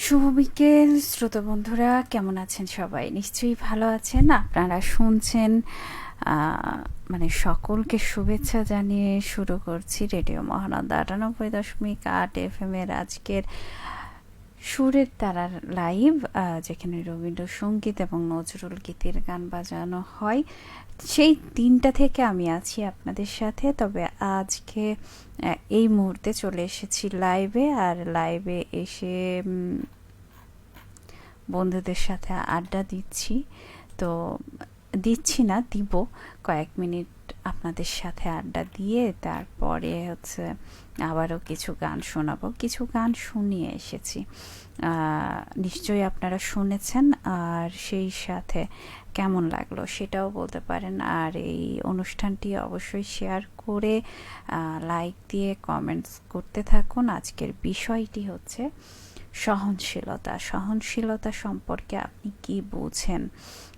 শুভ বিকেল শ্রোতা বন্ধুরা, কেমন আছেন সবাই? নিশ্চয়ই ভালো আছেন। আপনারা শুনছেন মানে সকলকে শুভেচ্ছা জানিয়ে শুরু করছি রেডিও মহানন্দা 98.8 FM এর আজকের সুরের তারার লাইভ, যেখানে রবীন্দ্রসঙ্গীত এবং নজরুল গীতির গান বাজানো হয়। সেই 3টা থেকে আমি আছি আপনাদের সাথে। তবে আজকে এই মুহূর্তে চলে এসেছি লাইভে, আর লাইভে এসে বন্ধুদের সাথে আড্ডা দিচ্ছি। তো দিচ্ছি না, দিব কয়েক মিনিট আপনাদের সাথে আড্ডা দিয়ে তারপরে আবারও কিছু গান শোনাবো। কিছু গান শুনিয়ে এসেছি, নিশ্চয়ই আপনারা শুনেছেন, আর সেই সাথে কেমন লাগলো সেটাও বলতে পারেন। আর এই অনুষ্ঠানটি অবশ্যই শেয়ার করে লাইক দিয়ে কমেন্টস করতে থাকুন। আজকের বিষয়টি হচ্ছে সহনশীলতা। সহনশীলতা সম্পর্কে আপনি কি বুঝেন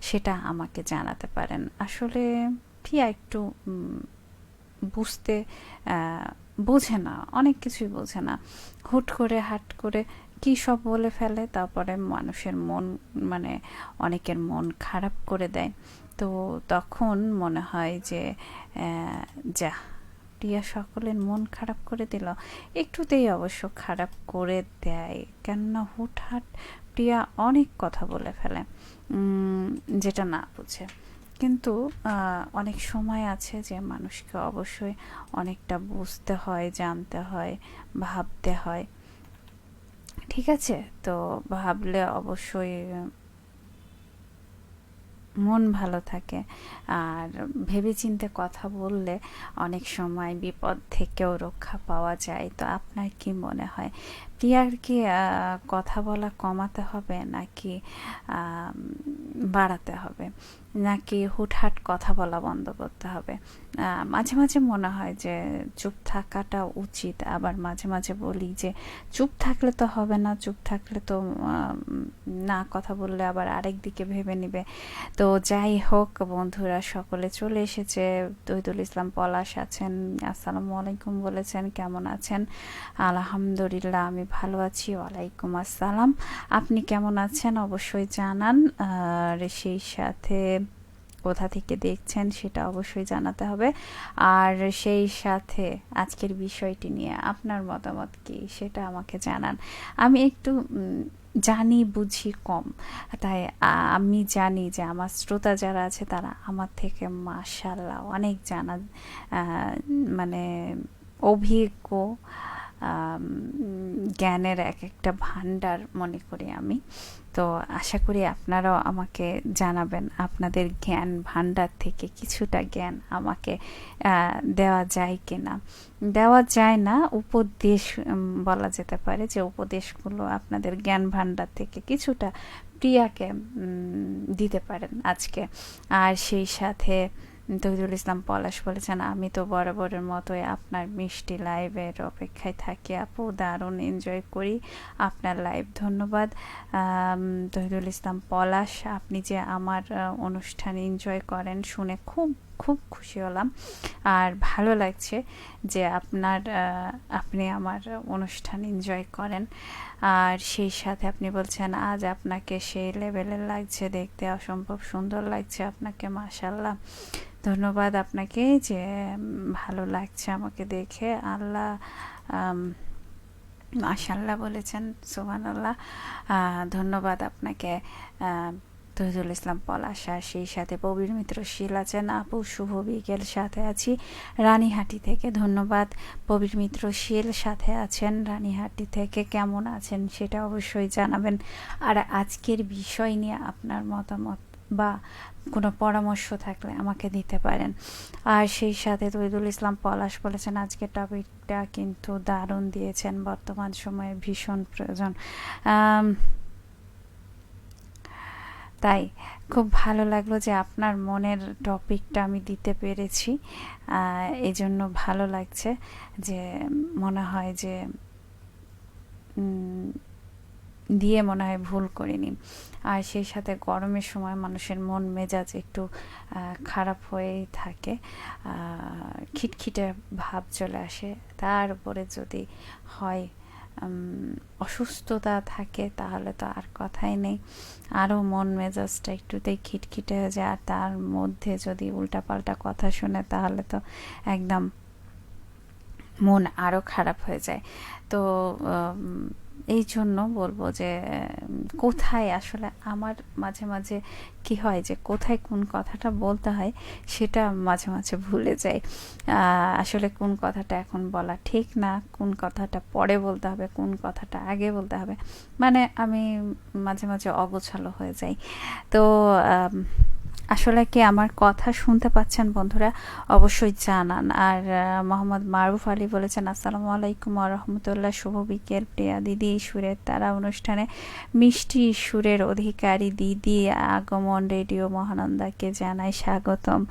সেটা আমাকে জানাতে পারেন। আসলে প্রিয়া একটু বুঝতে বোঝে না, অনেক কিছুই বোঝে না। হুট করে হাট করে কি সব বলে ফেলে, তারপরে মানুষের মন মানে অনেকের মন খারাপ করে দেয়। তো তখন মনে হয় যে যা, প্রিয়া সকলের মন খারাপ করে দিল। একটুতেই অবশ্য খারাপ করে দেয়, কেননা হুটহাট প্রিয়া অনেক কথা বলে ফেলে যেটা না বুঝে। কিন্তু অনেক সময় আছে যে মানুষকে অবশ্যই অনেকটা বুঝতে হয়, জানতে হয়, ভাবতে হয়। ঠিক আছে, তো ভাবলে অবশ্যই মন ভালো থাকে। আর ভেবেচিন্তে কথা বললে অনেক সময় বিপদ থেকেও রক্ষা পাওয়া যায়। তো আপনার কি মনে হয়, প্রিয়ার কি কথা বলা কমাতে হবে, নাকি বাড়াতে হবে, নাকি হুটহাট কথা বলা বন্ধ করতে হবে? মাঝে মাঝে মনে হয় যে চুপ থাকাটা উচিত, আবার মাঝে মাঝে বলি যে চুপ থাকলে তো হবে না, চুপ থাকলে তো না কথা বললে আবার আরেক দিকে ভেবে নিবে। তো যাই হোক, বন্ধুরা সকলে চলে এসেছে। তহিদুল ইসলাম পলাশ আছেন, আসসালামু আলাইকুম বলেছেন, কেমন আছেন? আলহামদুলিল্লাহ, আমি ভালো আছি। ওয়ালাইকুম আসসালাম। আপনি কেমন আছেন অবশ্যই জানান, আর সেই সাথে কোথা থেকে দেখছেন সেটা অবশ্যই জানাতে হবে। আর সেই সাথে আজকের বিষয়টি নিয়ে আপনার মতামত কি সেটা আমাকে জানান। আমি একটু জানি বুঝি কম, তাই আমি জানি যে আমার শ্রোতা যারা আছে তারা আমার থেকে মাশাআল্লাহ অনেক জানা, মানে অভিজ্ঞ, জ্ঞানের এক একটা ভান্ডার মনে করি আমি। তো আশা করি আপনারাও আমাকে জানাবেন আপনাদের জ্ঞান ভান্ডার থেকে কিছুটা জ্ঞান আমাকে দেওয়া যায় কিনা। দেওয়া যায় না, উপদেশ বলা যেতে পারে, যে উপদেশগুলো আপনাদের জ্ঞান ভান্ডার থেকে কিছুটা প্রিয়াকে দিতে পারেন আজকে। আর সেই সাথে তহিদুল ইসলাম পলাশ বলেছেন, আমি তো বরাবরের মতোই আপনার মিষ্টি লাইভের অপেক্ষায় থাকি আপু, দারুণ এনজয় করি আপনার লাইভ। ধন্যবাদ তহিদুল ইসলাম পলাশ, আপনি যে আমার অনুষ্ঠান এনজয় করেন শুনে খুব খুব খুশি হলাম। আর ভালো লাগছে যে আপনি আমার অনুষ্ঠান এনজয় করেন। আর সেই সাথে আপনি বলছেন আজ আপনাকে সেই লেভেলের লাগছে, দেখতে অসম্ভব সুন্দর লাগছে আপনাকে, মাশাআল্লাহ। ধন্যবাদ আপনাকে যে ভালো লাগছে আমাকে দেখে। আল্লাহ মাশাআল্লাহ বলেছেন, সুবহানাল্লাহ। ধন্যবাদ আপনাকে তহিদুল ইসলাম পলাশ। আর সেই সাথে প্রবীর মিত্র শীল আছেন, আপু শুভ বিকেল, সাথে আছি রানীহাটি থেকে। ধন্যবাদ প্রবীর মিত্র শীল, সাথে আছেন রানীহাটি থেকে। কেমন আছেন সেটা অবশ্যই জানাবেন। আর আজকের বিষয় নিয়ে আপনার মতামত বা কোনো পরামর্শ থাকলে আমাকে দিতে পারেন। আর সেই সাথে তহিদুল ইসলাম পলাশ বলেছেন আজকের টপিকটা কিন্তু দারুণ দিয়েছেন, বর্তমান সময়ে ভীষণ প্রয়োজন। তাই খুব ভালো লাগলো যে আপনার মনের টপিকটা আমি দিতে পেরেছি, এই জন্য ভালো লাগছে। যে মনে হয় যে দিয়ে মনে হয় ভুল করিনি। আর সেই সাথে গরমের সময় মানুষের মন মেজাজ একটু খারাপ হয়েই থাকে, খিটখিটে ভাব চলে আসে। তার উপরে যদি হয় অসুস্থতা থাকে তাহলে তো আর কথাই নেই, আরও মন মেজাজটা একটুতেই খিটখিটে হয়ে যায়। আর তার মধ্যে যদি উল্টাপাল্টা কথা শুনে তাহলে তো একদম মন আরও খারাপ হয়ে যায়। তো এই জন্য বলবো যে কোথায় আসলে আমার মাঝে মাঝে কি হয় যে কোথায় কোন কথাটা বলতে হয় সেটা মাঝে মাঝে ভুলে যাই। আসলে কোন কথাটা এখন বলা ঠিক না, কোন কথাটা পরে বলতে হবে, কোন কথাটা আগে বলতে হবে, মানে আমি মাঝে মাঝে অগোছালো হয়ে যাই। তো আসলে কি আমার কথা শুনতে পাচ্ছেন বন্ধুরা? অবশ্যই জানান। আর মোহাম্মদ মারুফ আলী বলেছেন, আসসালামু আলাইকুম ওয়া রাহমাতুল্লাহ, শুভ বিকেল প্রিয়া দিদি। সুরের তারা অনুষ্ঠানে মিষ্টি সুরের অধিকারী দিদি আগমন রেডিও মহানন্দাকে জানাই স্বাগতম।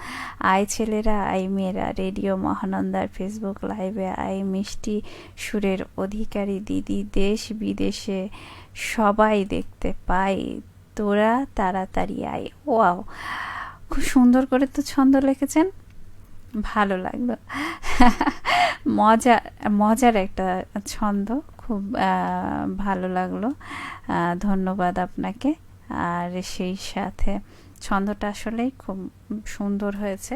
আই ছেলেরা আই মেয়েরা, রেডিও মহানন্দার ফেসবুক লাইভে আই মিষ্টি সুরের অধিকারী দিদি, দেশ বিদেশে সবাই দেখতে পাই, তোরা তাড়াতাড়ি আয়। ওয়াও, খুব সুন্দর করে তো ছন্দ লিখেছেন, ভালো লাগলো। মজার একটা ছন্দ, খুব ভালো লাগলো, ধন্যবাদ আপনাকে। আর সেই সাথে ছন্দটা আসলেই খুব সুন্দর হয়েছে।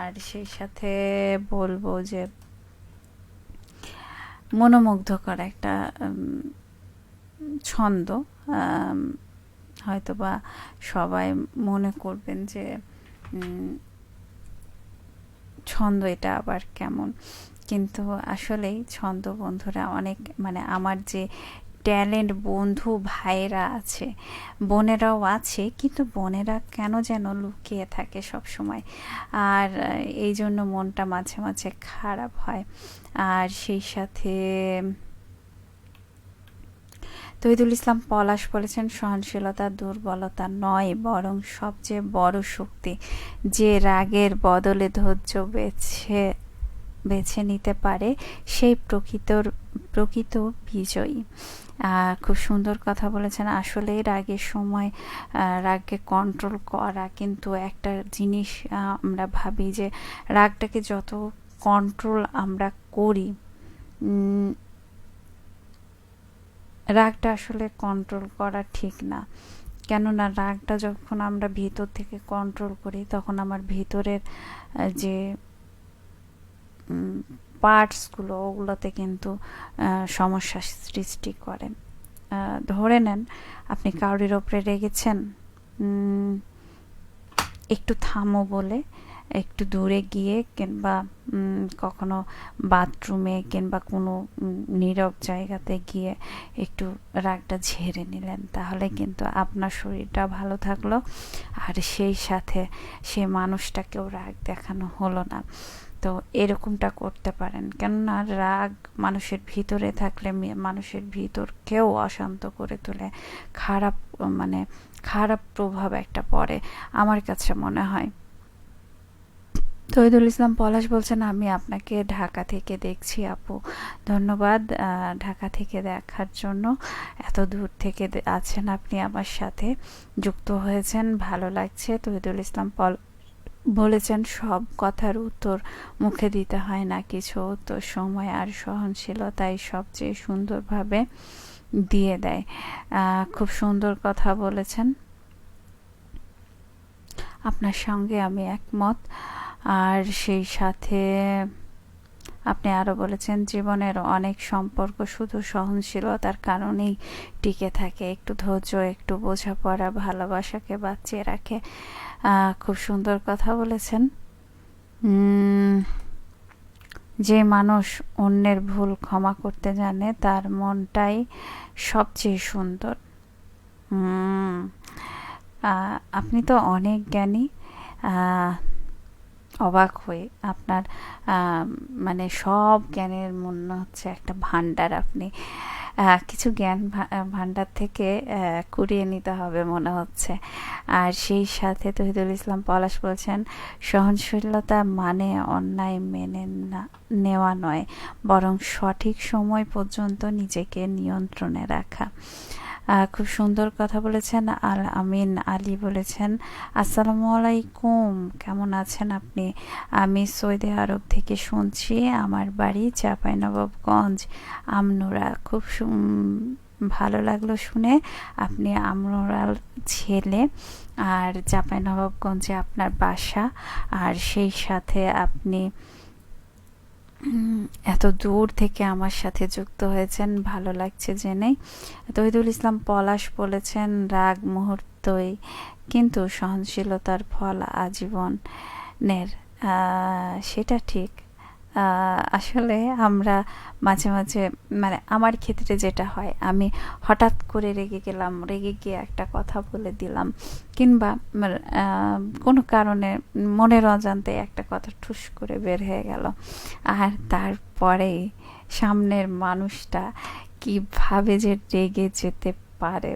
আর সেই সাথে বলবো যে মনোমুগ্ধকর একটা ছন্দ। হয়তোবা সবাই মনে করবেন যে ছন্দ এটা আবার কেমন, কিন্তু আসলেই ছন্দ বন্ধুরা অনেক, মানে আমার যে ট্যালেন্ট বন্ধু ভাইয়েরা আছে, বোনেরাও আছে, কিন্তু বোনেরা কেন যেন লুকিয়ে থাকে সব সময়, আর এই জন্য মনটা মাঝে মাঝে খারাপ হয়। আর সেই সাথে তহিদুল ইসলাম পলাশ বলেছেন, সহনশীলতা দুর্বলতা নয়, বরং সবচেয়ে বড় শক্তি। যে রাগের বদলে ধৈর্য বেছে নিতে পারে সেই প্রকৃত বিজয়ী। খুব সুন্দর কথা বলেছেন। আসলে রাগের সময় রাগকে কন্ট্রোল করা, কিন্তু একটা জিনিস আমরা ভাবি যে রাগটাকে যত কন্ট্রোল আমরা করি, রাগটা আসলে কন্ট্রোল করা ঠিক না। কেননা রাগটা যখন আমরা ভিতর থেকে কন্ট্রোল করি তখন আমার ভিতরের যে পার্টসগুলো, ওগুলোতে কিন্তু সমস্যা সৃষ্টি করে। ধরে নেন আপনি কারোর ওপরে রেগেছেন, একটু থামো বলে একটু দূরে গিয়ে কিংবা কখনো বাথরুমে কিংবা কোনো নীরব জায়গাতে গিয়ে একটু রাগটা ঝেড়ে নিলেন, তাহলে কিন্তু আপনার শরীরটা ভালো থাকলো, আর সেই সাথে সে মানুষটাকেও রাগ দেখানো হলো না। তো এরকমটা করতে পারেন, কেননা রাগ মানুষের ভিতরে থাকলে মানুষের ভিতরকেও অশান্ত করে তোলে, খারাপ প্রভাব একটা পড়ে আমার কাছে মনে হয়। তহিদুল ইসলাম পলাশ বলছেন, আমি আপনাকে ঢাকা থেকে দেখছি আপু, ধন্যবাদ ঢাকা থেকে দেখার জন্য। এত দূর থেকে আছেন আপনি, আমার সাথে যুক্ত হয়েছেন, ভালো লাগছে। তহিদুল ইসলাম বলেছেন, সব কথার উত্তর মুখে দিতে হয় না, কিছু উত্তর সময় আর সহনশীলতাই সবচেয়ে সুন্দরভাবে দিয়ে দেয়। খুব সুন্দর কথা বলেছেন, আপনার সঙ্গে আমি একমত। আর সেই সাথে আপনি আরও বলেছেন, জীবনের অনেক সম্পর্ক শুধু সহনশীলতার কারণেই টিকে থাকে, একটু ধৈর্য, একটু বোঝাপড়া ভালোবাসাকে বাঁচিয়ে রাখে। খুব সুন্দর কথা বলেছেন। যে মানুষ অন্যের ভুল ক্ষমা করতে জানে তার মনটাই সবচেয়ে সুন্দর। আপনি তো অনেক জ্ঞানী, অবাক হয়ে আপনার মানে সব জ্ঞানের মনে হচ্ছে একটা ভাণ্ডার, আপনি কিছু জ্ঞান ভাণ্ডার থেকে কুড়িয়ে নিতে হবে মনে হচ্ছে। আর সেই সাথে তহিদুল ইসলাম পলাশ বলছেন, সহনশীলতা মানে অন্যায় মেনে নেওয়া নয়, বরং সঠিক সময় পর্যন্ত নিজেকে নিয়ন্ত্রণে রাখা। খুব সুন্দর কথা বলেছেন। আল আমিন আলী বলেছেন, আসসালামু আলাইকুম, কেমন আছেন আপনি? আমি সৌদি আরব থেকে শুনছি, আমার বাড়ি চাঁপাইনবাবগঞ্জ, আমনুরা। খুব ভালো লাগলো শুনে, আপনি আমনুরার ছেলে আর চাঁপাইনবাবগঞ্জে আপনার বাসা, আর সেই সাথে আপনি এত দূর থেকে আমার সাথে যুক্ত হয়েছেন, ভালো লাগছে জেনে। তহিদুল ইসলাম পলাশ বলেছেন, রাগ মুহূর্তই কিন্তু সহনশীলতার ফল আজীবনের। সেটা ঠিক। আসলে আমরা মাঝে মাঝে, মানে আমার ক্ষেত্রে যেটা হয়, আমি হঠাৎ করে রেগে গেলাম, রেগে গিয়ে একটা কথা বলে দিলাম, কিংবা কোনো কারণে মনের অজান্তে একটা কথা ঠুস করে বের হয়ে গেল, আর তারপরে সামনের মানুষটা কিভাবে যে রেগে যেতে পারে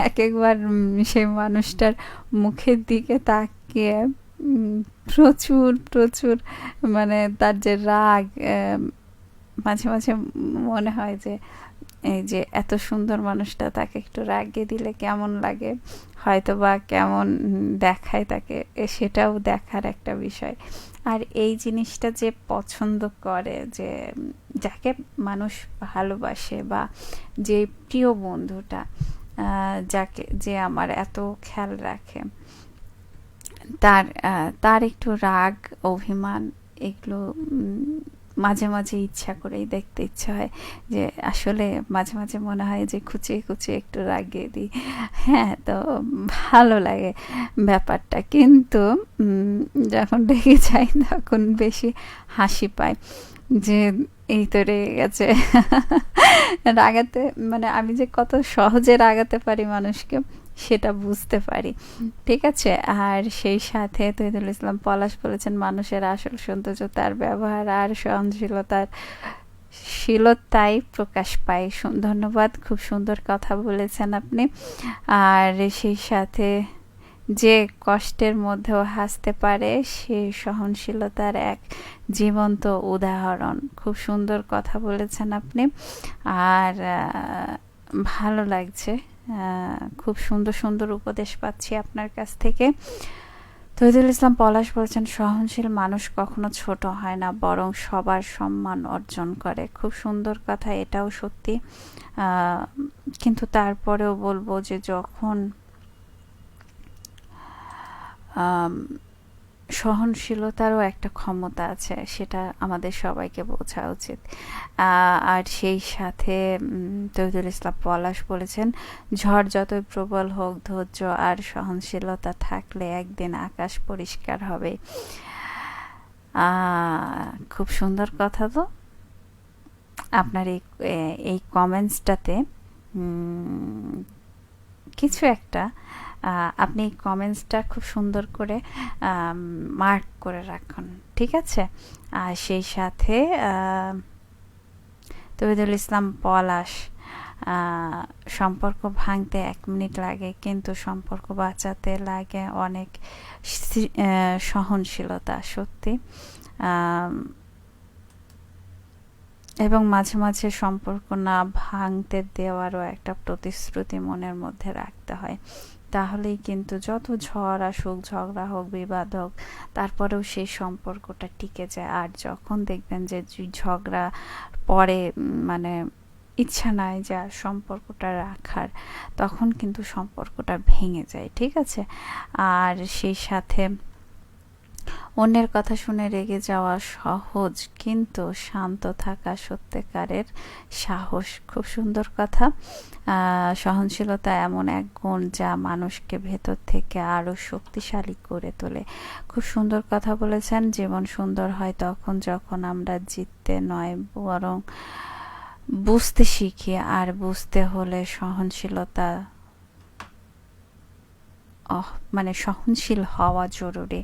এক একবার সেই মানুষটার মুখের দিকে তাকিয়ে প্রচুর প্রচুর, মানে তার যে রাগ, মাঝে মাঝে মনে হয় যে এই যে এত সুন্দর মানুষটা, তাকে একটু রাগিয়ে দিলে কেমন লাগে, হয়তো বা কেমন দেখায় তাকে, সেটাও দেখার একটা বিষয়। আর এই জিনিসটা যে পছন্দ করে, যে যাকে মানুষ ভালোবাসে, বা যে প্রিয় বন্ধুটা, যাকে যে আমার এত খেয়াল রাখে, তার একটু রাগ অভিমান এগুলো মাঝে মাঝে ইচ্ছা করেই দেখতে ইচ্ছা হয়, যে আসলে মাঝে মাঝে মনে হয় যে খুঁচিয়ে খুঁচিয়ে একটু রাগিয়ে দিই। হ্যাঁ, তো ভালো লাগে ব্যাপারটা, কিন্তু যখন রেগে যাই তখন বেশি হাসি পায়, যে এই তো রেগে গেছে। রাগাতে, মানে আমি যে কত সহজে রাগাতে পারি মানুষকে, সেটা বুঝতে পারি। ঠিক আছে। আর সেই সাথে তহিদুল ইসলাম পলাশ বলেছেন, মানুষের আসল সৌন্দর্য তার ব্যবহার আর সহনশীলতাই প্রকাশ পায়। ধন্যবাদ, খুব সুন্দর কথা বলেছেন আপনি। আর সেই সাথে যে কষ্টের মধ্যেও হাসতে পারে, সে সহনশীলতার এক জীবন্ত উদাহরণ। খুব সুন্দর কথা বলেছেন আপনি। আর ভালো লাগছে, খুব সুন্দর সুন্দর উপদেশ পাচ্ছি আপনার কাছ থেকে। তহিদুল ইসলাম পলাশ বলছেন, সহনশীল মানুষ কখনো ছোট হয় না, বরং সবার সম্মান অর্জন করে। খুব সুন্দর কথা, এটাও সত্যি। কিন্তু তারপরেও বলবো যে যখন সহনশীলতারও একটা ক্ষমতা আছে, সেটা আমাদের সবাইকে বোঝা উচিত। আর সেই সাথে তহিদুল ইসলাম পলাশ বলেছেন, ঝড় যতই প্রবল হোক, ধৈর্য আর সহনশীলতা থাকলে একদিন আকাশ পরিষ্কার হবে। খুব সুন্দর কথা। তো আপনার এই কমেন্টসটাতে কিছু একটা, আপনি কমেন্টসটা খুব সুন্দর করে মার্ক করে রাখুন, ঠিক আছে? আর সেই সাথে তহিদুল ইসলাম পলাশ, সম্পর্ক ভাঙতে 1 মিনিট লাগে, কিন্তু সম্পর্ক বাঁচাতে লাগে অনেক সহনশীলতা। সত্যি। এবং মাঝে মাঝে সম্পর্ক না ভাঙতে দেওয়ারও একটা প্রতিশ্রুতি মনের মধ্যে রাখতে হয়, তাহলেই কিন্তু যত ঝড় আসুক, ঝগড়া হোক, বিবাদ হোক, তারপরেও সেই সম্পর্কটা টিকে যায়। আর যখন দেখবেন যে ঝগড়া পরে, মানে ইচ্ছা নাই যে আর সম্পর্কটা রাখার, তখন কিন্তু সম্পর্কটা ভেঙে যায়, ঠিক আছে? আর সেই সাথে অন্যের কথা শুনে রেগে যাওয়া সহজ, কিন্তু শান্ত থাকা সত্যিকারের সাহস। খুব সুন্দর কথা। সহনশীলতা এমন এক গুণ যা মানুষকে ভেতর থেকে আরো শক্তিশালী করে তোলে। খুব সুন্দর কথা বলেছেন। জীবন সুন্দর হয় তখন যখন আমরা জিততে নয়, বরং বুঝতে শিখি। আর বুঝতে হলে সহনশীলতা, মানে সহনশীল হওয়া জরুরি।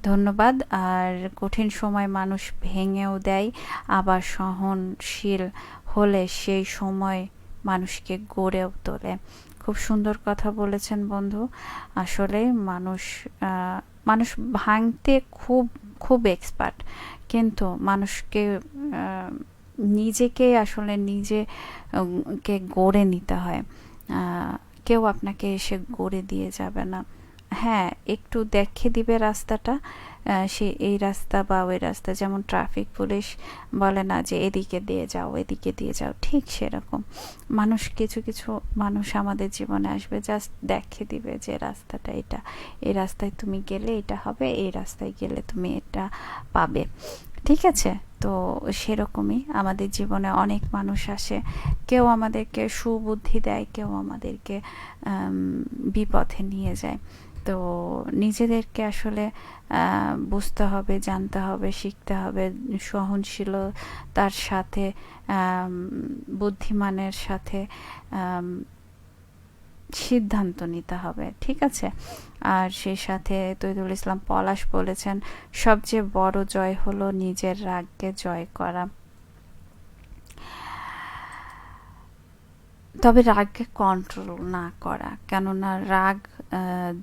ধন্যবাদ। আর কঠিন সময় মানুষ ভেঙেও দেয়, আবার সহনশীল হলে সেই সময় মানুষকে গড়েও তোলে। খুব সুন্দর কথা বলেছেন বন্ধু। আসলে মানুষ ভাঙতে খুব খুব এক্সপার্ট, কিন্তু মানুষকে নিজেকে আসলে নিজে কে গড়ে নিতে হয়। কেউ আপনাকে এসে গড়ে দিয়ে যাবে না। হ্যাঁ, একটু দেখিয়ে দিবে রাস্তাটা, সে এই রাস্তা বা ওই রাস্তা, যেমন ট্রাফিক পুলিশ বলে না যে এদিকে দিয়ে যাও, এদিকে দিয়ে যাও, ঠিক সেরকম মানুষ, কিছু কিছু মানুষ আমাদের জীবনে আসবে, জাস্ট দেখিয়ে দিবে যে রাস্তাটা এটা, এই রাস্তায় তুমি গেলে এটা হবে, এই রাস্তায় গেলে তুমি এটা পাবে। ঠিক আছে? তো সেরকমই আমাদের জীবনে অনেক মানুষ আসে, কেউ আমাদেরকে সুবুদ্ধি দেয়, কেউ আমাদেরকে বিপথে নিয়ে যায়। তো নিজেদেরকে আসলে বুঝতে হবে, জানতে হবে, শিখতে হবে, সহনশীলতার সাথে, বুদ্ধিমানের সাথে সিদ্ধান্ত নিতে হবে। ঠিক আছে? আর সেই সাথে তৈদুল ইসলাম পলাশ বলেছেন, সবচেয়ে বড় জয় হলো নিজের রাগকে জয় করা। তবে রাগকে কন্ট্রোল না করা, কেননা রাগ,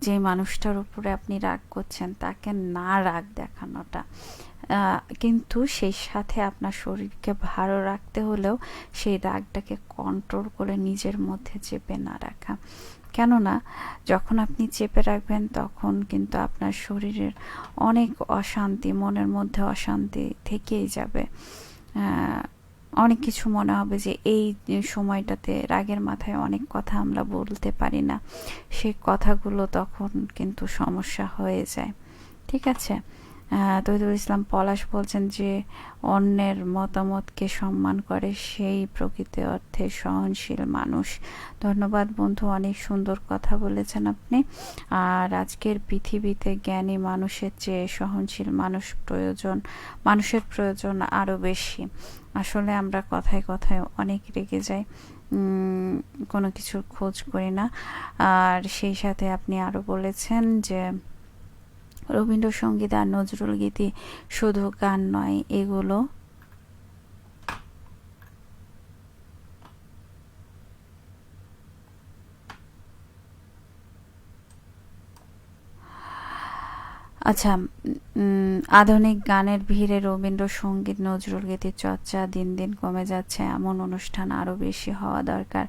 যে মানুষটার উপরে আপনি রাগ করছেন তাকে না রাগ দেখানোটা, কিন্তু সেই সাথে আপনার শরীরকে ভালো রাখতে হলেও সেই রাগটাকে কন্ট্রোল করে নিজের মধ্যে চেপে না রাখা। কেননা যখন আপনি চেপে রাখবেন তখন কিন্তু আপনার শরীরের অনেক অশান্তি, মনের মধ্যে অশান্তি থেকেই যাবে। অনেক কিছু মনে হবে যে এই সময়টাতে রাগের মাথায় অনেক কথা আমরা বলতে পারি না, সেই কথাগুলো তখন কিন্তু সমস্যা হয়ে যায়। ঠিক আছে? তহিদুল ইসলাম পলাশ বলছেন যে অন্যের মতামতকে সম্মান করে সেই প্রকৃত অর্থে সহনশীল মানুষ। ধন্যবাদ বন্ধু, অনেক সুন্দর কথা বলেছেন আপনি। আর আজকের পৃথিবীতে জ্ঞানী মানুষের চেয়ে সহনশীল মানুষের প্রয়োজন আরও বেশি। আসলে আমরা কথায় কথায় অনেক রেগে যাই, কোনো কিছুর খোঁজ করি না। আর সেই সাথে আপনি আরও বলেছেন যে রবীন্দ্রসঙ্গীত আর নজরুল গীতি শুধু গান নয়, এগুলো আচ্ছা, আধুনিক গানের ভিড়ে রবীন্দ্রসঙ্গীত নজরুল গীতির চর্চা দিন দিন কমে যাচ্ছে, এমন অনুষ্ঠান আরও বেশি হওয়া দরকার।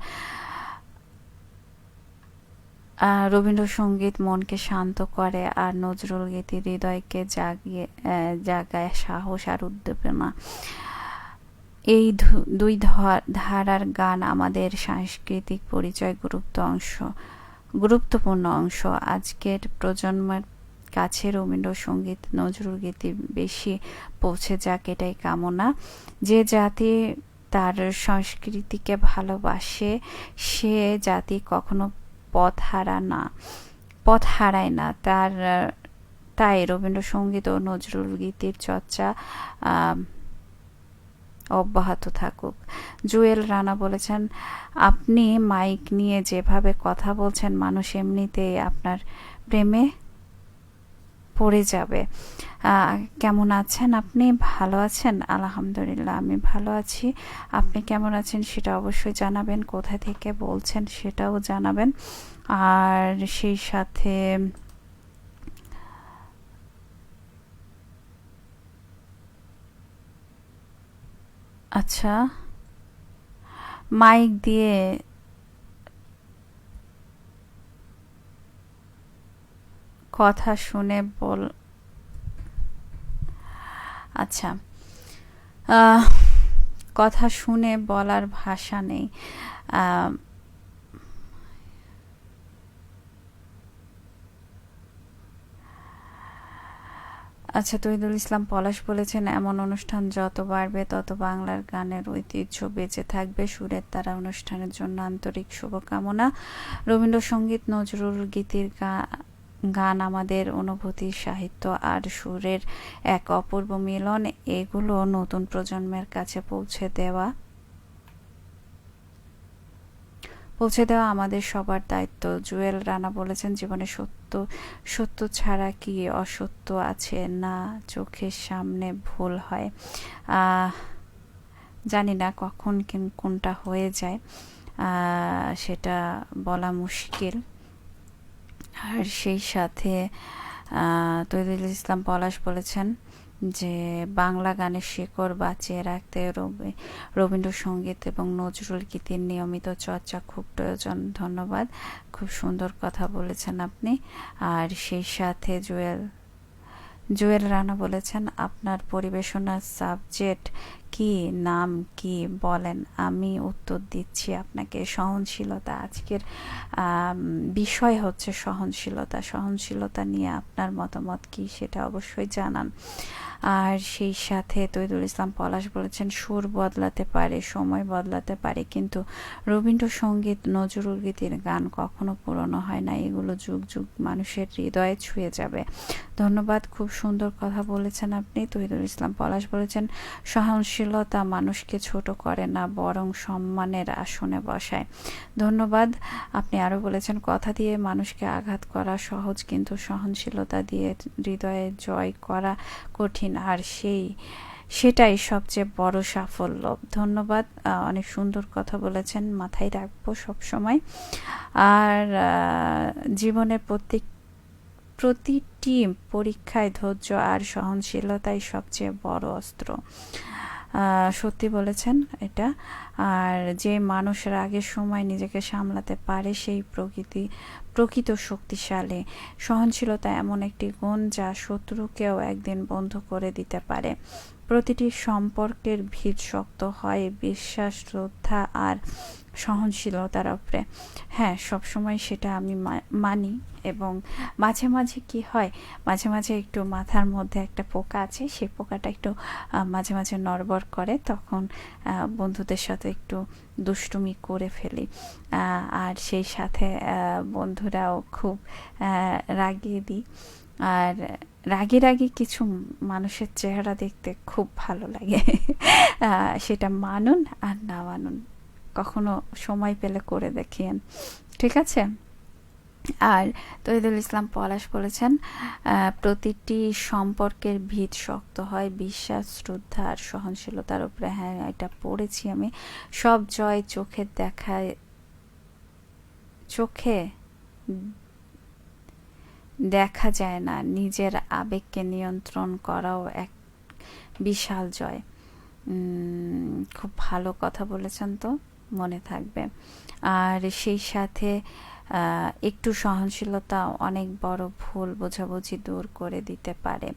রবীন্দ্রসঙ্গীত মনকে শান্ত করে আর নজরুল গীতি হৃদয়কে জাগায় সাহস আর উদ্দীপনা। এই দুই ধারার গান আমাদের সাংস্কৃতিক পরিচয় গুরুত্বপূর্ণ অংশ। আজকের প্রজন্মের কাছে রবীন্দ্রসঙ্গীত নজরুল গীতি বেশি পৌঁছে যাক, এটাই কামনা। যে জাতি তার সংস্কৃতিকে ভালোবাসে সে জাতি কখনো পথ হারায় না। তাই রবীন্দ্রসঙ্গীত ও নজরুল গীতির চর্চা অব্যাহত থাকুক। জুয়েল রানা বলেছেন, আপনি মাইক নিয়ে যেভাবে কথা বলছেন মানুষ এমনিতেই আপনার প্রেমে পড়ে যাবে। কেমন আছেন আপনি? ভালো আছেন? আলহামদুলিল্লাহ আমি ভালো আছি। আপনি কেমন আছেন সেটা অবশ্যই জানাবেন, কোথা থেকে বলছেন সেটাও জানাবেন। আর সেই সাথে আচ্ছা, মাইক দিয়ে কথা শুনে আচ্ছা, কথা শুনে বলার ভাষা নেই। আচ্ছা, তহিদুল ইসলাম পলাশ বলেছেন, এমন অনুষ্ঠান যত বাড়বে তত বাংলার গানের ঐতিহ্য বেঁচে থাকবে। সুরের তারা অনুষ্ঠানের জন্য আন্তরিক শুভকামনা। রবীন্দ্রসঙ্গীত নজরুল গীতির গান আমাদের অনুভূতি, সাহিত্য আর সুরের এক অপূর্ব মিলন। এগুলো নতুন প্রজন্মের কাছে পৌঁছে দেওয়া আমাদের সবার দায়িত্ব। জুয়েল রানা বলেছেন, জীবনে সত্য ছাড়া কি অসত্য আছে না, চোখের সামনে ভুল হয়, জানি না কখন কোনটা হয়ে যায়, সেটা বলা মুশকিল। আর সেই সাথে তহিদুল ইসলাম পলাশ বলেছেন, যে বাংলা গানের শিকড় বাঁচিয়ে রাখতে রবীন্দ্রসঙ্গীত এবং নজরুল গীতির নিয়মিত চর্চা খুব প্রয়োজন। ধন্যবাদ, খুব সুন্দর কথা বলেছেন আপনি। আর সেই সাথে জুয়েল রানা বলেছেন, আপনার পরিবেশনার সাবজেক্ট কি, নাম কি বলেন, আমি উত্তর দিচ্ছি আপনাকে। সহনশীলতা, আজকের বিষয় হচ্ছে সহনশীলতা নিয়ে আপনার মতামত কি সেটা অবশ্যই জানান। আর সেই সাথে তৈদুল ইসলাম পলাশ বলেছেন, সুর বদলাতে পারে, সময় বদলাতে পারে, কিন্তু রবীন্দ্রসঙ্গীত নজরুল গীতির গান কখনো পুরনো হয় না, এগুলো যুগ যুগ মানুষের হৃদয়ে ছুঁয়ে যাবে। ধন্যবাদ, খুব সুন্দর কথা বলেছেন আপনি। তৈদুল ইসলাম পলাশ বলেছেন, সহনশীলতা মানুষকে ছোট করে না, বরং সম্মানের আসনে বসায়। ধন্যবাদ। আপনি আরও বলেছেন, কথা দিয়ে মানুষকে আঘাত করা সহজ, কিন্তু সহনশীলতা দিয়ে হৃদয়ে জয় করা কঠিন, আর সেটাই সবচেয়ে বড় সাফল্য। ধন্যবাদ, অনেক সুন্দর কথা বলেছেন, মাথায় রাখবো সব সময়। আর জীবনের প্রতিটি পরীক্ষায় ধৈর্য আর সহনশীলতাই সবচেয়ে বড় অস্ত্র। সত্যি বলেছেন এটা। আর যে মানুষ রাগের সময় নিজেকে সামলাতে পারে সেই প্রকৃত শক্তিশালী। সহনশীলতা এমন একটি গুণ যা শত্রুকেও একদিন বন্ধ করে দিতে পারে। প্রতিটি সম্পর্কের ভিত শক্ত হয় বিশ্বাস, শ্রদ্ধা আর সহনশীলতার উপরে। হ্যাঁ, সবসময় সেটা আমি মানি। এবং মাঝে মাঝে কি হয়, মাঝে মাঝে একটু মাথার মধ্যে একটা পোকা আছে, সেই পোকাটা একটু মাঝে মাঝে নড়বড় করে, তখন বন্ধুদের সাথে একটু দুষ্টুমি করে ফেলি। আর সেই সাথে বন্ধুরাও খুব রাগিয়ে দিই। আর রাগি কিছু মানুষের চেহারা দেখতে খুব ভালো লাগে। সেটা মানুন আর না মানুন, কখনো সময় পেলে করে দেখিয়েন, ঠিক আছে? আর তহিদুল ইসলাম পলাশ বলেছেন, প্রতিটি সম্পর্কের ভিত শক্ত হয় বিশ্বাস, শ্রদ্ধা আর সহনশীলতার উপরে। হ্যাঁ, এটা পড়েছি আমি। সব জয় চোখে দেখা যায় না, নিজের আবেগকে নিয়ন্ত্রণ করাও এক বিশাল জয়। খুব ভালো কথা বলেছেন, তো মনে থাকবে। আর সেই সাথে একটু সহনশীলতা অনেক বড় ভুল বোঝাবুঝি দূর করে দিতে পারে।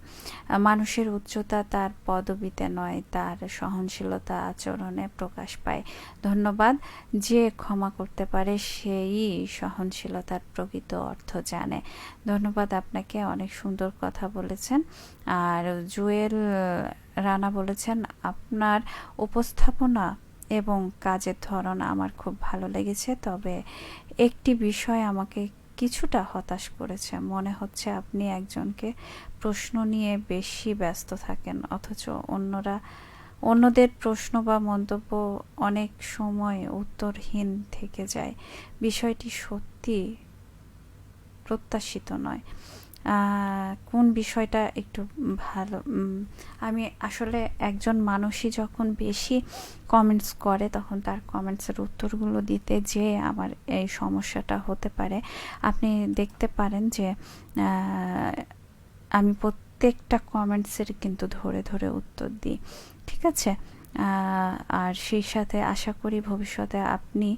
মানুষের উচ্চতা তার পদবিতে নয়, তার সহনশীলতা আচরণে প্রকাশ পায়। ধন্যবাদ। যে ক্ষমা করতে পারে সেই সহনশীলতার প্রকৃত অর্থ জানে। ধন্যবাদ আপনাকে, অনেক সুন্দর কথা বলেছেন। আর জুয়েল রানা বলেছেন, আপনার উপস্থাপনা এবং কাজের ধরন আমার খুব ভালো লেগেছে, তবে একটি বিষয় আমাকে কিছুটা হতাশ করেছে। মনে হচ্ছে আপনি একজনকে প্রশ্ন নিয়ে বেশি ব্যস্ত থাকেন, অথচ অন্যদের প্রশ্ন বা মন্তব্য অনেক সময় উত্তরহীন থেকে যায়। বিষয়টি সত্যি প্রত্যাশিত নয়। কোন বিষয়টা একটু ভালো, আমি আসলে একজন মানুষই যখন বেশি কমেন্টস করে তখন তার কমেন্টসের উত্তরগুলো দিতে যে আমার এই সমস্যাটা হতে পারে। আপনি দেখতে পারেন যে আমি প্রত্যেকটা কমেন্টসের কিন্তু ধরে ধরে উত্তর দিই, ঠিক আছে? আর সেই সাথে আশা করি ভবিষ্যতে আপনি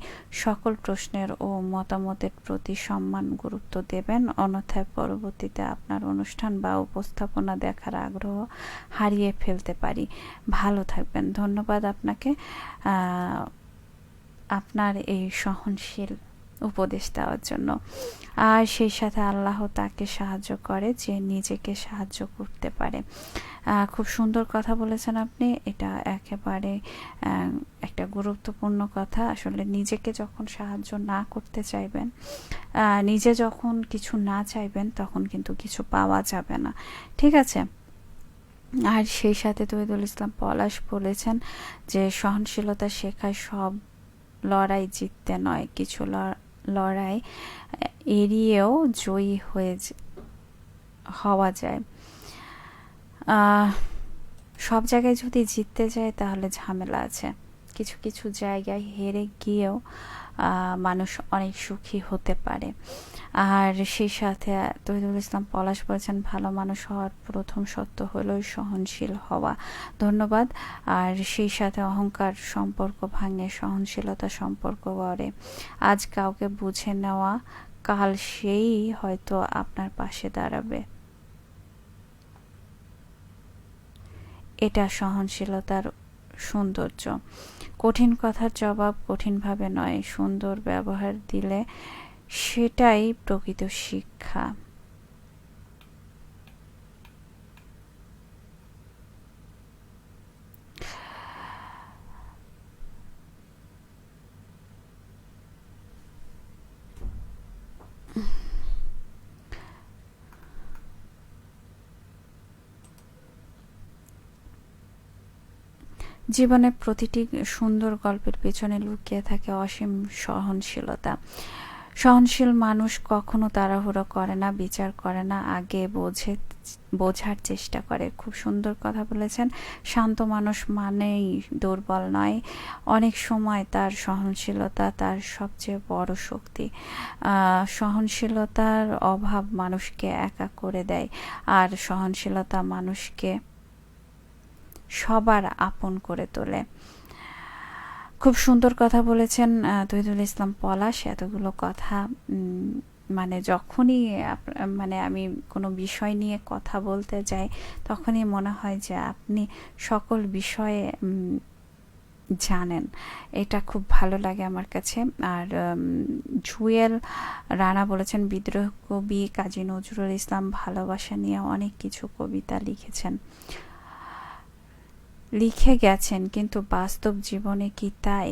সকল প্রশ্নের ও মতামতের প্রতি সম্মান গুরুত্ব দেবেন, অন্যথায় পরবর্তীতে আপনার অনুষ্ঠান বা উপস্থাপনা দেখার আগ্রহ হারিয়ে ফেলতে পারি। ভালো থাকবেন। ধন্যবাদ আপনাকে আপনার এই সহনশীল উপদেশ দেওয়ার জন্য। আর সেই সাথে আল্লাহ তাকে সাহায্য করে যে নিজেকে সাহায্য করতে পারে। খুব সুন্দর কথা বলেছেন আপনি, এটা একেবারে একটা গুরুত্বপূর্ণ কথা। আসলে নিজেকে যখন সাহায্য না করতে চাইবেন, নিজে যখন কিছু না চাইবেন, তখন কিন্তু কিছু পাওয়া যাবে না, ঠিক আছে? আর সেই সাথে তহিদুল ইসলাম পলাশ বলেছেন যে সহনশীলতা শেখায় সব লড়াই জিততে নয়, কিছু লড়াই এড়িয়েও জয়ী হওয়া যায়। সব জায়গায় যদি জিততে যায় তাহলে ঝামেলা আছে, কিছু কিছু জায়গায় হেরে গিয়েও মানুষ অনেক সুখী হতে পারে। আর সেই সাথে তহিদুল ইসলাম পলাশ বলেছেন, ভালো মানুষ হওয়ার প্রথম সত্য হলো সহনশীল হওয়া। ধন্যবাদ। আর সেই সাথে অহংকার সম্পর্ক ভাঙে, সহনশীলতা সম্পর্ক গড়ে। আজ কাউকে বুঝে নেওয়া, কাল সেই হয়তো আপনার পাশে দাঁড়াবে। এটা সহনশীলতার সৌন্দর্য। কঠিন কথার জবাব কঠিনভাবে নয়, সুন্দর ব্যবহার দিলে সেটাই প্রকৃত শিক্ষা। জীবনের প্রতিটি সুন্দর গল্পের পেছনে লুকিয়ে থাকে অসীম সহনশীলতা। সহনশীল মানুষ কখনো তাড়াহুড়ো করে না, বিচার করে না, আগে বোঝার চেষ্টা করে। খুব সুন্দর কথা বলেছেন। শান্ত মানুষ মানেই দুর্বল নয়, অনেক সময় তার সহনশীলতা তার সবচেয়ে বড় শক্তি। সহনশীলতার অভাব মানুষকে একা করে দেয়, আর সহনশীলতা মানুষকে সবার আপন করে তোলে। খুব সুন্দর কথা বলেছেন তহিদুল ইসলাম পলাশ। এতগুলো কথা মানে যখনই মানে আমি কোনো বিষয় নিয়ে কথা বলতে যাই, তখনই মনে হয় যে আপনি সকল বিষয়ে জানেন। এটা খুব ভালো লাগে আমার কাছে। আর জুয়েল রানা বলেছেন, বিদ্রোহ কবি কাজী নজরুল ইসলাম ভালোবাসা নিয়ে অনেক কিছু কবিতা লিখে গেছেন, কিন্তু বাস্তব জীবনে কি তাই?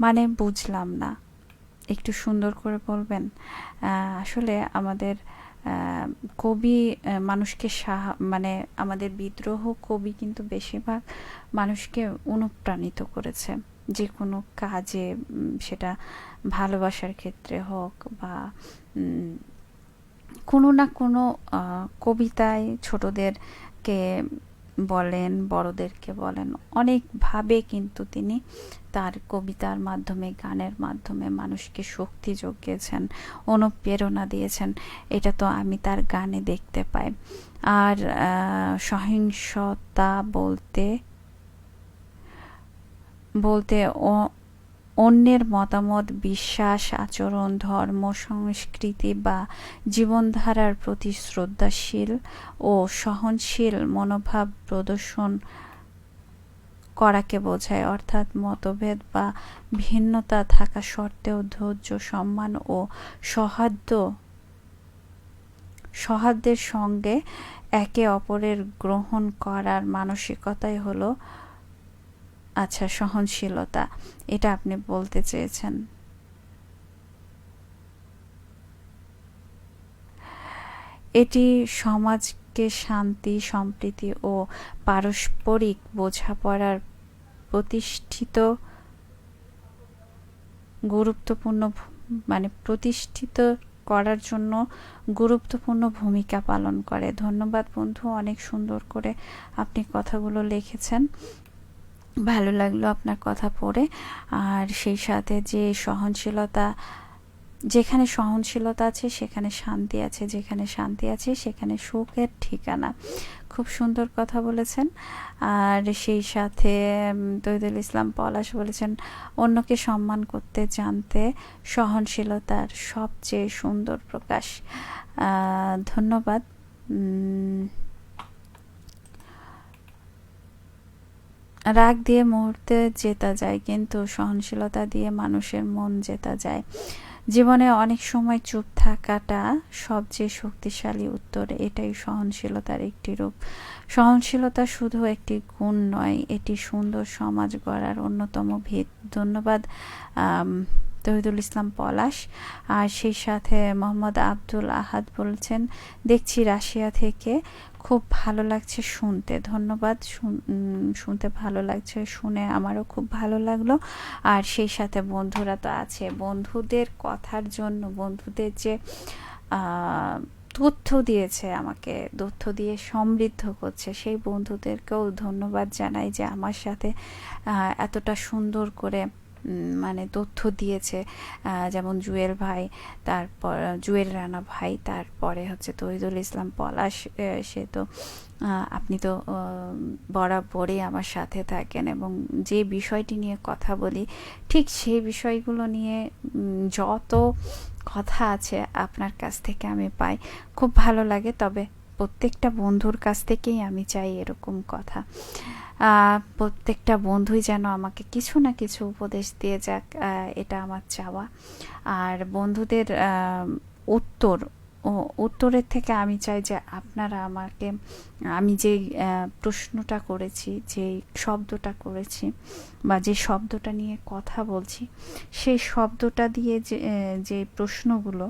মানে বুঝলাম না, একটু সুন্দর করে বলবেন। আসলে আমাদের কবি মানুষকে মানে আমাদের বিদ্রোহ কবি কিন্তু বেশিরভাগ মানুষকে অনুপ্রাণিত করেছে, যে কোনো কাজে, সেটা ভালোবাসার ক্ষেত্রে হোক বা কোনো না কোনো কবিতায় ছোটদেরকে বলেন, বড়দেরকে বলেন, অনেকভাবে কিন্তু তিনি তার কবিতার মাধ্যমে, গানের মাধ্যমে মানুষকে শক্তি জুগিয়েছেন, অনুপ্রেরণা দিয়েছেন। এটা তো আমি তার গানে দেখতে পাই। আর সহিংসতা বলতে অন্যের মতামত, বিশ্বাস, আচরণ, ধর্ম, সংস্কৃতি বা জীবনধারার প্রতি শ্রদ্ধাশীল ও সহনশীল মনোভাব প্রদর্শন করাকে বোঝায়। অর্থাৎ মতভেদ বা ভিন্নতা থাকা সত্ত্বেও ধৈর্য, সম্মান ও সৌহার্দ্যের সঙ্গে একে অপরের গ্রহণ করার মানসিকতাই হলো সহনশীলতা। এটা আপনি বলতে চেয়েছেন। এটি সমাজকে শান্তি, সম্প্রীতি ও পারস্পরিক বোঝাপড়ার প্রতিষ্ঠিত করার জন্য গুরুত্বপূর্ণ ভূমিকা পালন করে। ধন্যবাদ বন্ধু, অনেক সুন্দর করে আপনি কথাগুলো লিখেছেন। ভালো লাগলো আপনার কথা পড়ে। আর সেই সাথে যে সহনশীলতা, যেখানে সহনশীলতা আছে সেখানে শান্তি আছে, যেখানে শান্তি আছে সেখানে সুখের ঠিকানা। খুব সুন্দর কথা বলেছেন। আর সেই সাথে তহিদুল ইসলাম পলাশ বলেছেন, অন্যকে সম্মান করতে জানতে সহনশীলতার সবচেয়ে সুন্দর প্রকাশ। ধন্যবাদ। রাগ দিয়ে মুহূর্তে জেতা যায়, কিন্তু সহনশীলতা দিয়ে মানুষের মন জেতা যায়। জীবনে অনেক সময় চুপ থাকাটা সবচেয়ে শক্তিশালী উত্তর। এটাই সহনশীলতার একটি রূপ। সহনশীলতা শুধু একটি গুণ নয়, এটি সুন্দর সমাজ গড়ার অন্যতম ভিত। ধন্যবাদ তহিদুল ইসলাম পলাশ। আর সেই সাথে মোহাম্মদ আব্দুল আহাদ বলছেন, দেখছি রাশিয়া থেকে, খুব ভালো লাগছে শুনতে। ধন্যবাদ, শুনতে ভালো লাগছে, শুনে আমারও খুব ভালো লাগলো। আর সেই সাথে বন্ধুরা তো আছে, বন্ধুদের কথার জন্য, বন্ধুদের যে তথ্য দিয়েছে, আমাকে তথ্য দিয়ে সমৃদ্ধ করছে, সেই বন্ধুদেরকেও ধন্যবাদ জানাই যে আমার সাথে এতটা সুন্দর করে মানে তথ্য দিয়েছে। যেমন জুয়েল ভাই, তারপর জুয়েল রানা ভাই, তারপরে হচ্ছে তহিদুল ইসলাম পলাশ। সে তো আপনি তো বরাবরই আমার সাথে থাকেন, এবং যে বিষয়টি নিয়ে কথা বলি ঠিক সেই বিষয়গুলো নিয়ে যত কথা আছে আপনার কাছ থেকে আমি পাই, খুব ভালো লাগে। তবে প্রত্যেকটা বন্ধুর কাছ থেকেই আমি চাই এরকম কথা। প্রত্যেকটা বন্ধুই যেন আমাকে কিছু না কিছু উপদেশ দিয়ে যাক, এটা আমার চাওয়া। আর বন্ধুদের উত্তর উত্তরের থেকে আমি চাই যে আপনারা আমাকে, আমি যেই প্রশ্নটা করেছি, যেই শব্দটা করেছি বা যে শব্দটা নিয়ে কথা বলছি, সেই শব্দটা দিয়ে যে প্রশ্নগুলো,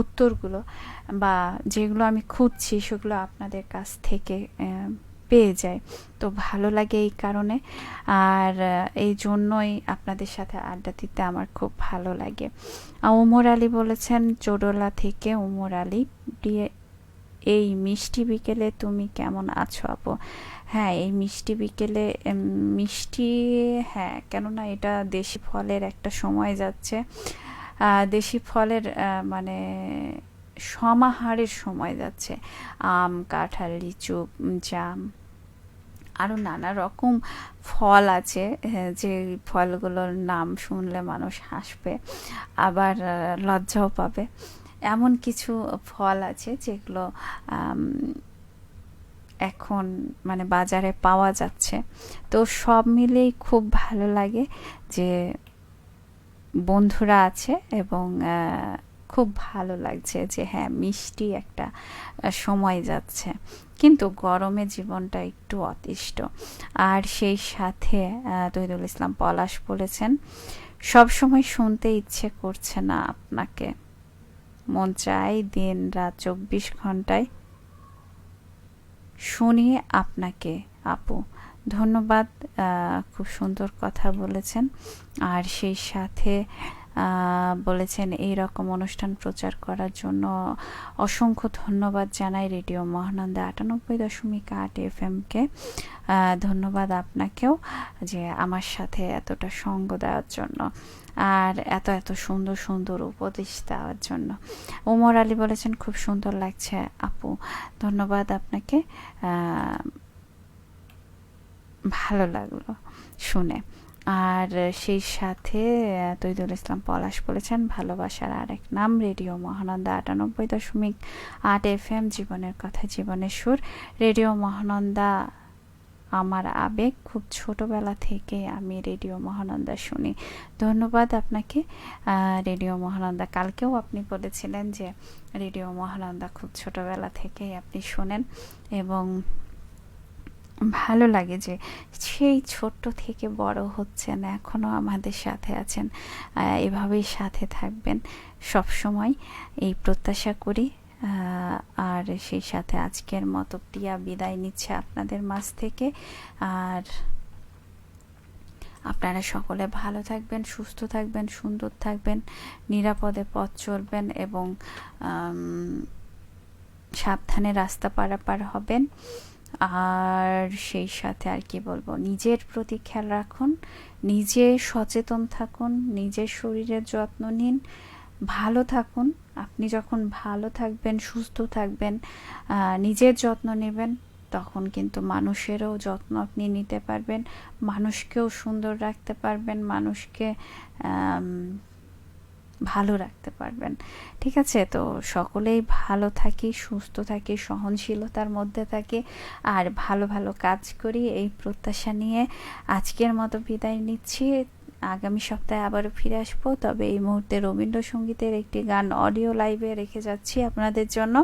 উত্তরগুলো বা যেগুলো আমি খুঁজছি সেগুলো আপনাদের কাছ থেকে পেয়ে যায়। তো ভালো লাগে এই কারণে, আর এই জন্যই আপনাদের সাথে আড্ডা দিতে আমার খুব ভালো লাগে। ওমর আলী বলেছেন চোডলা থেকে, ওমর আলী, এই মিষ্টি বিকেলে তুমি কেমন আছো আপু? হ্যাঁ, এই মিষ্টি বিকেলে মিষ্টি, হ্যাঁ, কেননা এটা দেশি ফলের একটা সময় যাচ্ছে। দেশি ফলের মানে সমাহারের সময় যাচ্ছে। আম, কাঁঠাল, লিচু, জাম, আরও নানা রকম ফল আছে, যে ফলগুলোর নাম শুনলে মানুষ হাসবে, আবার লজ্জাও পাবে। এমন কিছু ফল আছে যেগুলো এখন মানে বাজারে পাওয়া যাচ্ছে। তো সব মিলেই খুব ভালো লাগে যে বন্ধুরা আছে, এবং খুব ভালো লাগছে যে হ্যাঁ, মিষ্টি একটা সময় যাচ্ছে। কিন্তু গরমে জীবনটা একটু অতিষ্ঠ। আর সেই সাথে তহিদুল ইসলাম পলাশ বলেছেন, সব সময় শুনতে ইচ্ছে করছে না আপনাকে, মন চাই দিন রাত 24 ঘন্টায় শুনি আপনাকে আপু। ধন্যবাদ, খুব সুন্দর কথা বলেছেন। আর সেই সাথে বলেছেন এই রকম অনুষ্ঠান প্রচার করার জন্য অসংখ্য ধন্যবাদ জানাই রেডিও মহানন্দা 98.8 FM-কে। ধন্যবাদ আপনাকেও যে আমার সাথে এতটা সঙ্গ দেওয়ার জন্য, আর এত এত সুন্দর সুন্দর উপদেশ দেওয়ার জন্য। ওমর আলী বলেছেন খুব সুন্দর লাগছে আপু, ধন্যবাদ আপনাকে, ভালো লাগলো শুনে। আর সেই সাথে তহিদুল ইসলাম পলাশ বলেছেন ভালোবাসার আরেক নাম রেডিও মহানন্দা 98.8 FM, জীবনের কথা জীবনের সুর। রেডিও মহানন্দা আমার আবেগ, খুব ছোটবেলা থেকে আমি রেডিও মহানন্দা শুনি। ধন্যবাদ আপনাকে রেডিও মহানন্দা। কালকেও আপনি বলেছিলেন যে রেডিও মহানন্দা খুব ছোটবেলা থেকেই আপনি শোনেন, এবং ভালো লাগে যে সেই ছোট্ট থেকে বড় হচ্ছেন, এখনও আমাদের সাথে আছেন, এভাবেই সাথে থাকবেন সব সময়, এই প্রত্যাশা করি। আর সেই সাথে আজকের মতো প্রিয়া বিদায় নিচ্ছে আপনাদের মাঝ থেকে। আর আপনারা সকলে ভালো থাকবেন, সুস্থ থাকবেন, সুন্দর থাকবেন, নিরাপদে পথ চলবেন, এবং সাবধানে রাস্তা পারাপার হবেন। আর সেই সাথে আর কি বলবো, নিজের প্রতি খেয়াল রাখুন, নিজে সচেতন থাকুন, নিজের শরীরের যত্ন নিন, ভালো থাকুন। আপনি যখন ভালো থাকবেন, সুস্থ থাকবেন, নিজের যত্ন নেবেন, তখন কিন্তু মানুষেরও যত্ন আপনি নিতে পারবেন, মানুষকেও সুন্দর রাখতে পারবেন, মানুষকে ভালো রাখতে পারবেন। ঠিক আছে, তো সকলেই ভালো থাকি, সুস্থ থাকি, সহনশীলতার মধ্যে থাকি, আর ভালো ভালো কাজ করি, এই প্রত্যাশা নিয়ে আজকের মতো বিদায় নিচ্ছি। আগামী সপ্তাহে আবারও ফিরে আসবো, তবে এই মুহূর্তে রবীন্দ্রসঙ্গীতের একটি গান অডিও লাইভে রেখে যাচ্ছি আপনাদের জন্য।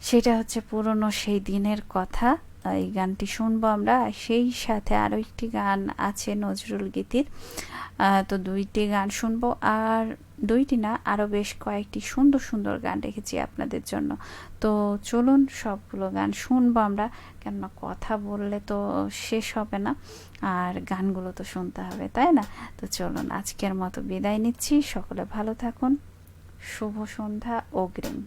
সেটা হচ্ছে পুরনো সেই দিনের কথা, এই গানটি শুনবো আমরা। সেই সাথে আরও একটি গান আছে নজরুল গীতির, তো দুইটি গান শুনবো, আর দুইটি না, আরও বেশ কয়েকটি সুন্দর সুন্দর গান রেখেছি আপনাদের জন্য। তো চলুন সবগুলো গান শুনবো আমরা, কেননা কথা বললে তো শেষ হবে না, আর গানগুলো তো শুনতে হবে, তাই না? তো চলুন আজকের মতো বিদায় নিচ্ছি, সকলে ভালো থাকুন, শুভ সন্ধ্যা অগ্রিম।